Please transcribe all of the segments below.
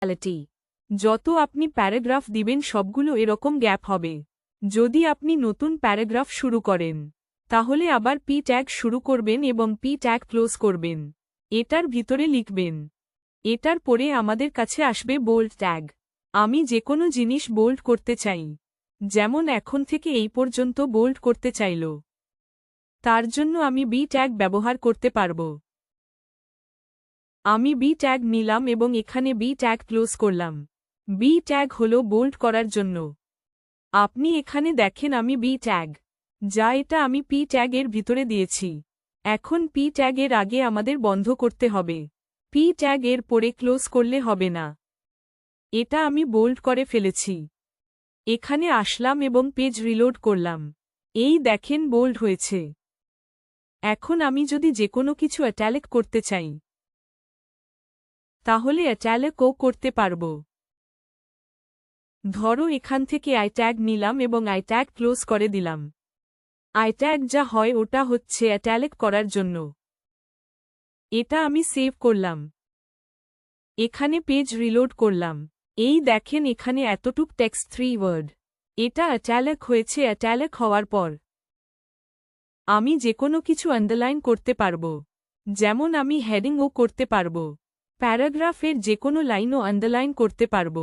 Reality. যত আপনি paragraph দিবেন সবগুলো এরকম গ্যাপ হবে। যদি আপনি নতুন প্যারাগ্রাফ শুরু করেন তাহলে আবার পি ট্যাগ শুরু করবেন এবং পি ট্যাগ ক্লোজ করবেন। এটার ভিতরে লিখবেন। এটার পরে আমাদের কাছে আসবে বোল্ড ট্যাগ। আমি যে কোনো জিনিস বোল্ড করতে চাই, যেমন এখন থেকে এই পর্যন্ত বোল্ড করতে চাইল, তার জন্য আমি বি ট্যাগ ব্যবহার করতে পারব। আমি বি ট্যাগ নিলাম এবং এখানে বি ট্যাগ ক্লোজ করলাম। বি ট্যাগ হল বোল্ড করার জন্য। আপনি এখানে দেখেন আমি বি ট্যাগ, যা এটা আমি পি ট্যাগের ভিতরে দিয়েছি। এখন পি ট্যাগের আগে আমাদের বন্ধ করতে হবে। পি ট্যাগ এর পরে ক্লোজ করলে হবে না। এটা আমি বোল্ড করে ফেলেছি। এখানে আসলাম এবং পেজ রিলোড করলাম। এই দেখেন বোল্ড হয়েছে। এখন আমি যদি যে কোনো কিছু ইটালিক করতে চাই তাহলে ইটালিকও করতে পারব। ধরো এখান থেকে আই ট্যাগ নিলাম এবং আই ট্যাগ ক্লোজ করে দিলাম। আই ট্যাগ যা হয় ওটা হচ্ছে ইটালিক করার জন্য। এটা আমি সেভ করলাম। এখানে পেজ রিলোড করলাম। এই দেখেন এখানে এতটুক টেক্সট 3 ওয়ার্ড। এটা ইটালিক হয়েছে। ইটালিক হওয়ার পর আমি যে কোনো কিছু আন্ডারলাইন করতে পারব, যেমন আমি হেডিংও করতে পারব। প্যারাগ্রাফের যে কোনো লাইনও আন্ডারলাইন করতে পারব।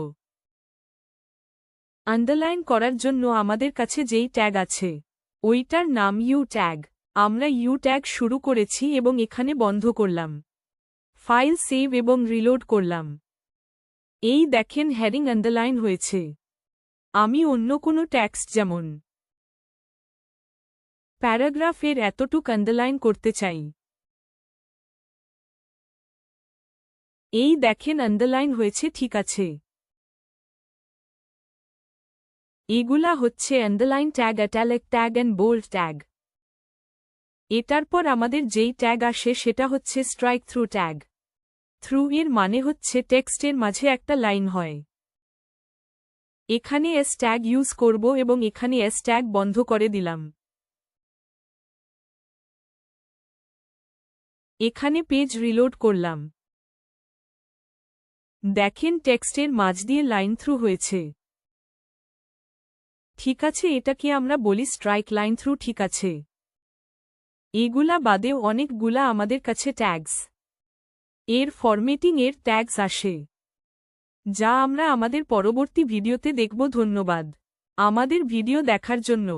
আন্ডারলাইন করার জন্য আমাদের কাছে যেই ট্যাগ আছে ওইটার নাম ইউ ট্যাগ। আমরা ইউ ট্যাগ শুরু করেছি এবং এখানে বন্ধ করলাম। ফাইল সেভ এবং রিলোড করলাম। এই দেখেন হেডিং আন্ডারলাইন হয়েছে। আমি অন্য কোনো টেক্সট যেমন প্যারাগ্রাফের এতটুক আন্ডারলাইন করতে চাই। এই দেখেন আন্ডারলাইন হয়েছে, ঠিক আছে। এগুলা হচ্ছে underline tag, italic tag and bold tag. এটার পর আমাদের যেই ট্যাগ আসে সেটা হচ্ছে স্ট্রাইক থ্রু ট্যাগ। থ্রু এর মানে হচ্ছে টেক্সটের মাঝে একটা লাইন হয়। এখানে এস ট্যাগ ইউজ করব এবং এখানে এস ট্যাগ বন্ধ করে দিলাম। এখানে পেজ রিলোড করলাম। দেখেন টেক্সটের মাঝ দিয়ে লাইন থ্রু হয়েছে। ঠিক আছে, এটাকে আমরা বলি স্ট্রাইক লাইন থ্রু, ঠিক আছে। এগুলা বাদেও অনেকগুলা আমাদের কাছে ট্যাগস এর ফরম্যাটিং এর ট্যাগস আসে, যা আমরা আমাদের পরবর্তী ভিডিওতে দেখব। ধন্যবাদ আমাদের ভিডিও দেখার জন্য।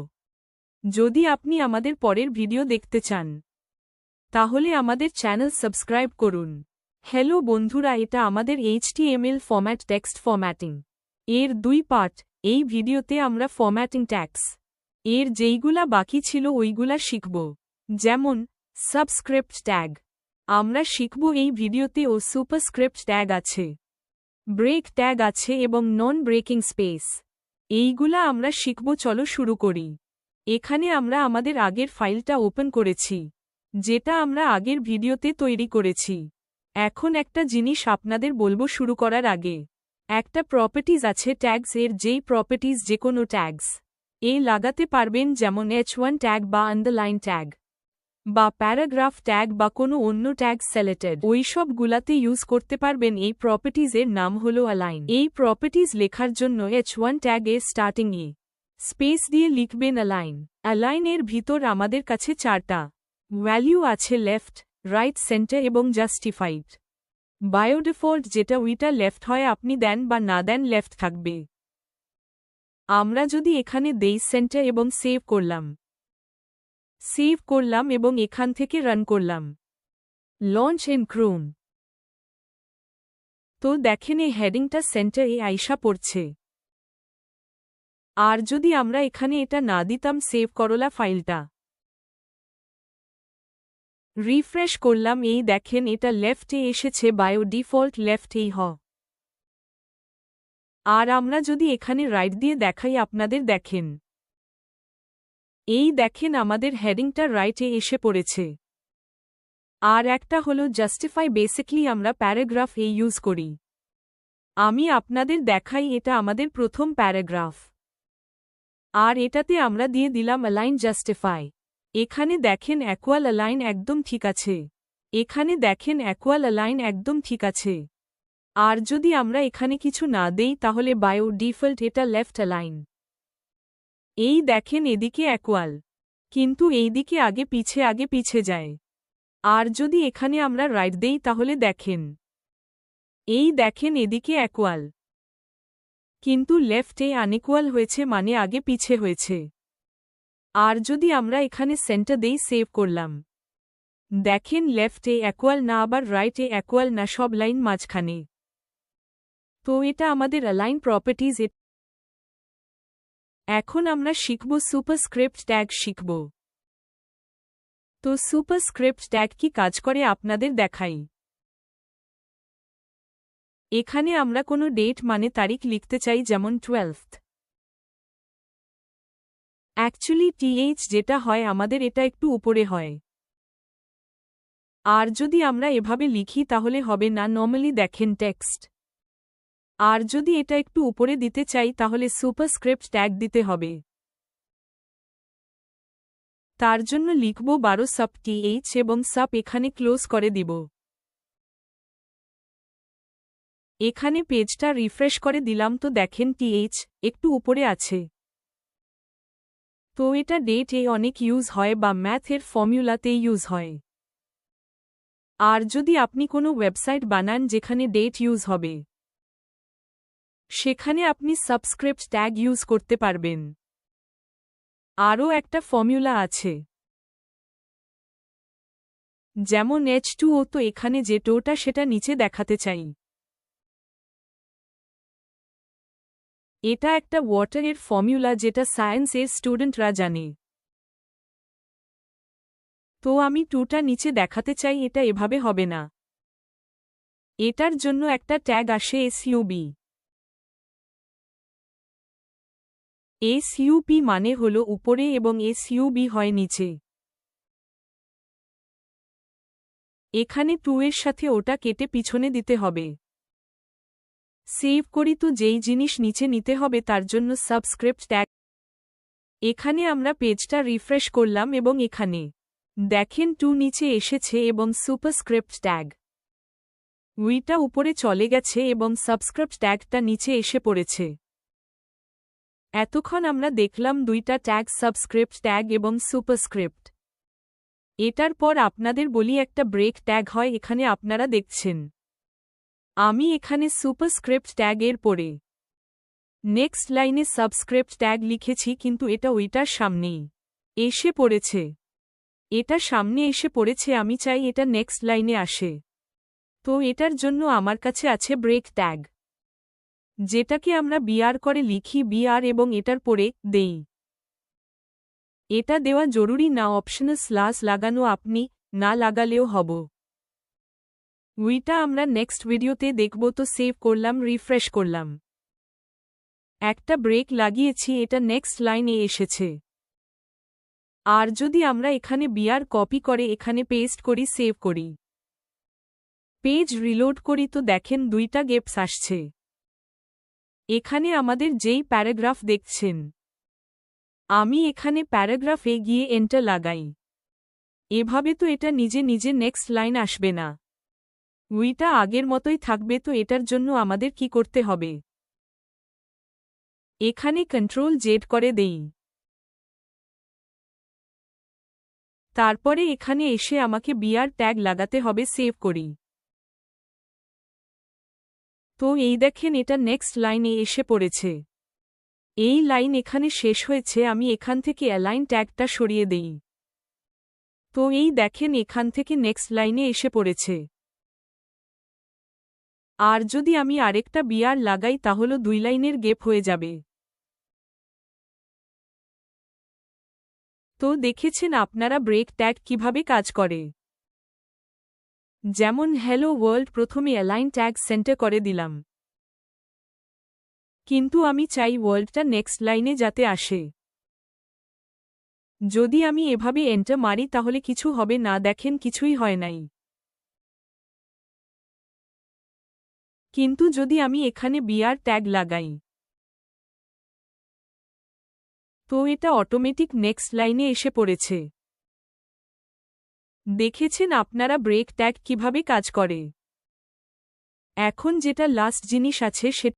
যদি আপনি আমাদের পরের ভিডিও দেখতে চান তাহলে আমাদের চ্যানেল সাবস্ক্রাইব করুন। হ্যালো বন্ধুরা, এটা আমাদের HTML ফরম্যাট টেক্সট ফরম্যাটিং এর 2 পার্ট। এই ভিডিওতে আমরা ফরম্যাটিং ট্যাগস এর যেইগুলা বাকি ছিল ওইগুলা শিখব, যেমন সাবস্ক্রিপ্ট ট্যাগ আমরা শিখব এই ভিডিওতে, ও সুপারস্ক্রিপ্ট ট্যাগ আছে, ব্রেক ট্যাগ আছে এবং নন ব্রেকিং স্পেস। এইগুলা আমরা শিখব। চলো শুরু করি। এখানে আমরা আমাদের আগের ফাইলটা ওপেন করেছি, যেটা আমরা আগের ভিডিওতে তৈরি করেছি। এখন একটা জিনিস আপনাদের বলবো শুরু করার আগে। একটা প্রপার্টিজ আছে ট্যাগস এর, যেই প্রপার্টিজ যে কোনো ট্যাগস লাগাতে পারবেন, যেমন H1 ট্যাগ বা আন্ডারলাইন ট্যাগ বা প্যারাগ্রাফ ট্যাগ বা কোনো অন্য ট্যাগ সিলেক্টেড, ওইসব গুলাতে ইউজ করতে পারবেন। এই প্রপার্টিজ এর নাম হলো অ্যালাইন। এই প্রপার্টিজ লেখার জন্য H1 ট্যাগ এর স্টার্টিং স্পেস দিয়ে লিখবেন অ্যালাইন। অ্যালাইন এর ভিতর আমাদের কাছে 4টা ভ্যালু আছে, লেফট, রাইট, সেন্টার এবং জাস্টিফাইড। বায়োডিফল্ট যেটা ওইটা লেফট হয়, আপনি দেন বা না দেন লেফট থাকবে। আমরা যদি এখানে দেই সেন্টার এবং সেভ করলাম এবং এখান থেকে রান করলাম, লঞ্চ ইন ক্রোম, তো দেখেন এই হেডিংটা সেন্টার আইসা পড়ছে। আর যদি আমরা এখানে এটা না দিতাম, সেভ করলা ফাইলটা, রিফ্রেশ করলাম, এই দেখেন এটা লেফটে এসেছে, বায়ো ডিফল্ট লেফটেই আর আমরা যদি এখানে রাইট দিয়ে দেখাই আপনাদের, দেখেন এই দেখেন আমাদের হেডিংটা রাইটে এসে পড়েছে। আর একটা হলো জাস্টিফাই। বেসিক্যালি আমরা প্যারাগ্রাফ ইউজ করি। আমি আপনাদের দেখাই, এটা আমাদের প্রথম প্যারাগ্রাফ আর এটাতে আমরা দিয়ে দিলাম অ্যালাইন জাস্টিফাই। এখানে দেখেন ইকুয়াল অ্যালাইন একদম ঠিক আছে। এখানে দেখেন ইকুয়াল অ্যালাইন একদম ঠিক আছে। আর যদি আমরা এখানে কিছু না দেই তাহলে বায়ো ডিফল্ট এটা লেফট অ্যালাইন। এই দেখেন এদিকে অ্যাকুয়াল, কিন্তু এইদিকে আগে পিছে যায়। আর যদি এখানে আমরা রাইট দেই তাহলে দেখেন, এই দেখেন এদিকে অ্যাকুয়াল, কিন্তু লেফটে আনইকুয়াল হয়েছে, মানে আগে পিছে হয়েছে। আর যদি আমরা এখানে সেন্টার দেই, সেভ করলাম, দেখেন লেফটে অ্যাকুয়াল না, আবার রাইটে অ্যাকুয়াল না, সব লাইন মাঝখানে। তো এটা আমাদের অ্যালাইন প্রপার্টিজ। এখন আমরা শিখব সুপারস্ক্রিপ্ট ট্যাগ শিখব। তো সুপারস্ক্রিপ্ট ট্যাগ কি কাজ করে আপনাদের দেখাই। এখানে আমরা কোনো ডেট মানে তারিখ লিখতে চাই, যেমন 12th। অ্যাকচুয়ালি টিএইচ যেটা হয় আমাদের এটা একটু উপরে হয়। আর যদি আমরা এভাবে লিখি তাহলে হবে না, নর্মালি দেখেন টেক্সট। আর যদি এটা একটু উপরে দিতে চাই তাহলে সুপারস্ক্রিপ্ট ট্যাগ দিতে হবে। তার জন্য লিখব 12 সাব টিএইচ এবং সাব এখানে ক্লোজ করে দিব। এখানে পেজটা রিফ্রেশ করে দিলাম, তো দেখেন টিএইচ একটু উপরে আছে। তো এটা ডেট এ অনেক ইউজ হয় বা ম্যাথের ফর্মুলাতে ইউজ হয়। আর যদি আপনি কোনো ওয়েবসাইট বানান যেখানে ডেট ইউজ হবে, সেখানে আপনি সাবস্ক্রিপ্ট ট্যাগ ইউজ করতে পারবেন। আরও একটা ফর্মুলা আছে, যেমন H2O, তো এখানে যে টোটা সেটা নিচে দেখাতে চাই। এটা একটা ওয়াটারের ফর্মুলা যেটা সায়েন্সের স্টুডেন্টরা জানে। তো আমি টুটা নিচে দেখাতে চাই, এটা এভাবে হবে না। এটার জন্য একটা ট্যাগ আসে এসইউবি। এসইউপি মানে হল উপরে এবং এসইউবি হয় নিচে। এখানে 2 এর সাথে ওটা কেটে পিছনে দিতে হবে। সেভ করি, তো যেই জিনিস নিচে নিতে হবে তার জন্য সাবস্ক্রিপ্ট ট্যাগ। এখানে আমরা পেজটা রিফ্রেশ করলাম এবং এখানে দেখেন 2 নিচে এসেছে এবং সুপারস্ক্রিপ্ট ট্যাগ উইটা উপরে চলে গেছে এবং সাবস্ক্রিপ্ট ট্যাগটা নিচে এসে পড়েছে। এতক্ষণ আমরা দেখলাম দুইটা ট্যাগ, সাবস্ক্রিপ্ট ট্যাগ এবং সুপারস্ক্রিপ্ট। এটার পর আপনাদের বলি একটা ব্রেক ট্যাগ হয়, এখানে আপনারা দেখছেন। আমি এখানে সুপারস্ক্রিপ্ট ট্যাগের পরে নেক্সট লাইনে সাবস্ক্রিপ্ট ট্যাগ লিখেছি, কিন্তু এটা ওইটার সামনেই এসে পড়েছে। এটা সামনে এসে পড়েছে, আমি চাই এটা নেক্সট লাইনে আসে। তো এটার জন্য আমার কাছে আছে ব্রেক ট্যাগ, যেটাকে আমরা বিআর করে লিখি, বিআর, এবং এটার পরে দেই। এটা দেওয়া জরুরি না, অপশনাল স্ল্যাশ লাগানো আপনি না লাগালেও হব। উইটা আমরা নেক্সট ভিডিওতে দেখব। তো সেভ করলাম, রিফ্রেশ করলাম, একটা ব্রেক লাগিয়েছি, এটা নেক্সট লাইনে এসেছে। আর যদি আমরা এখানে বিআর কপি করে এখানে পেস্ট করি, সেভ করি, পেজ রিলোড করি, তো দেখেন দুইটা গ্যাপস আসছে। এখানে আমাদের যেই প্যারাগ্রাফ দেখছেন, আমি এখানে প্যারাগ্রাফে গিয়ে এন্টার লাগাই। এভাবে তো এটা নিজে নিজে নেক্সট লাইন আসবে না, উইটা আগের মতোই থাকবে। তো এটার জন্য আমাদের কি করতে হবে, এখানে কন্ট্রোল জেড করে দেই। তারপরে এখানে এসে আমাকে বিআর ট্যাগ লাগাতে হবে, সেভ করি। তো এই দেখেন এটা নেক্সট লাইনে এসে পড়েছে। এই লাইন এখানে শেষ হয়েছে, আমি এখান থেকে অ্যালাইন ট্যাগটা সরিয়ে দেই। তো এই দেখেন এখান থেকে নেক্সট লাইনে এসে পড়েছে। আর যদি আমি আরেকটা বিআর লাগাই তাহলে 2 লাইনের গ্যাপ হয়ে যাবে। তো দেখেছেন আপনারা ব্রেক ট্যাগ কিভাবে কাজ করে। যেমন হ্যালো ওয়ার্ল্ড, প্রথমে অ্যালাইন ট্যাগ সেন্টার করে দিলাম, কিন্তু আমি চাই ওয়ার্ল্ডটা নেক্সট লাইনে যাতে আসে। যদি আমি এভাবে এন্টার মারি তাহলে কিছু হবে না, দেখেন কিছুই হয় নাই। কিন্তু যদি আমি এখানে বিআর ট্যাগ লাগাই, তো এটা অটোমেটিক নেক্সট লাইনে এসে পড়েছে। দেখেছেন আপনারা ব্রেক ট্যাগ কিভাবে কাজ করে। এখন যেটা লাস্ট জিনিস আছে